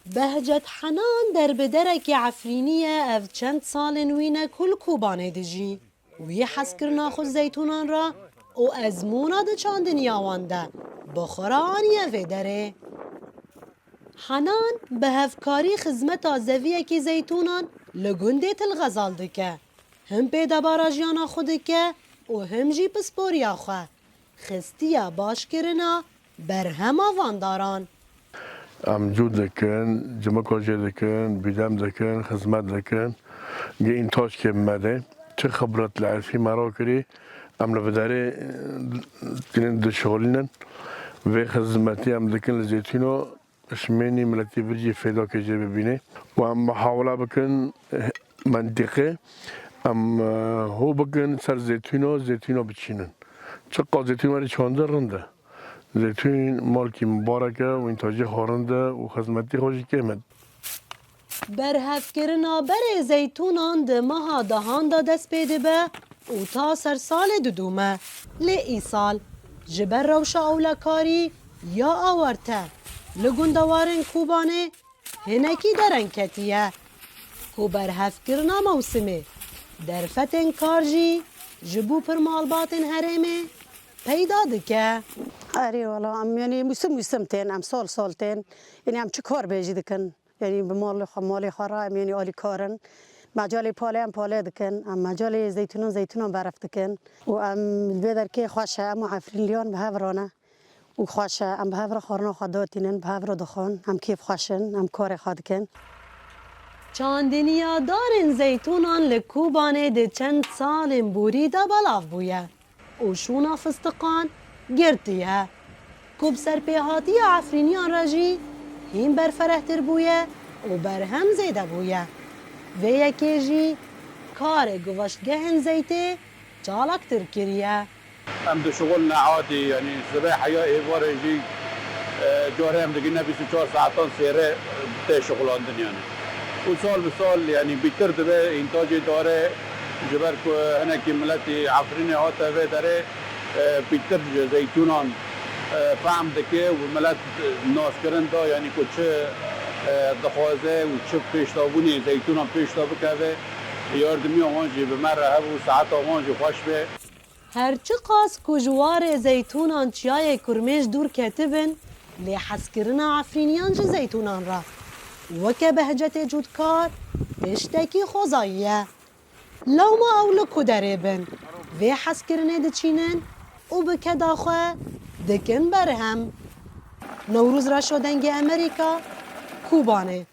بهجت حنان در بدرک عفرینیه اف چند سال وینه کل کوبانه دجی وی حس کرنا خود زیتونان را او ازمونا ده چاندنی آوانده بخورانیه وی داره. حنان به هفکاری خدمت زویه که زیتونان لگنده تلغزال دکه هم پیدا باراجیانا خود که و هم جی پسپوریا خواه خستیا باش کرنا بر همه وانداران ام جود دکن، جمع کاجه دکن، بیدم دکن، خدمت دکن گه این تاش که مده چه خبرت لعرفی مرا کری ام لبداره تینن دشغلینن و خدمتی ام دکن لزیتونو اشمینی ملتی برجی فیدا که جه ببینه و ام محاوله بکن منطقه ام هو بکن سر زیتونو بچینن چه قا زیتون ولی چانده رنده زیتون مالکی مبارکه و این تاجه خارنده و خدمتی خوشی که امد برهف کرنا بر زیتونان ده مها دهان دا دست پیده به او تا سر سال دودومه لی ای سال جبر روشا اولکاری یا آورته لگندوارن کوبانه هنکی درن کتیه کو برهف کرنا موسمه در فتن کارجی جبو پر مالباتن هرمه پیدا دکه آره والا ام یعنی موسم تین ام سال تین یعنی ام چه کار بیجی دکن یعنی به مال خارا ام یعنی آلی کارن مجال پاله دکن ام مجال زیتونان برف دکن و ام بدر که خوشه ام عفریلیان به هورانه و خوشه ام به هور خارنا خداتینن به هور دخان ام کیف خوشن ام کار خاد کن چاندنیا دارن زیتونان لکوبانه ده چند سال بوری دا بلاف بویه و شونا فستقان گرتیه کوب سرپیهاتی عفرینیان راجی هین برفرهتر بویه و برهم زیده بویه و یکی جی کار گوشتگهن زیته چالکتر کریه ام دو شغلنا عادي يعني الصباح يا ايوار يجي جوره هم دقينا 24 ساعتان سيره ده شغلان يعني وسال بسال يعني بيتر دبه انتاج داره جبر كو هنا كي ملتي عفريني هاتا في داره بيتر زيتونان فهم دكه وملت ناس کرن دا يعني كو چه دخوازه و چه پیشتابونی زيتونان پیشتاب که یاردمی آوانجی به من رهب و ساعت آوانجی خوش به هرچی قاس کجوار زیتونان چیای کرمیش دور کتبن لی حس کرنا عفرینیان جه زیتونان را وکه بهجت جودکار بشتکی خوزاییه لو ما اولو کدره بن وی حس کرنه ده چینن و بکه داخوه دکن برهم نوروز را شدنگ امریکا کوبانه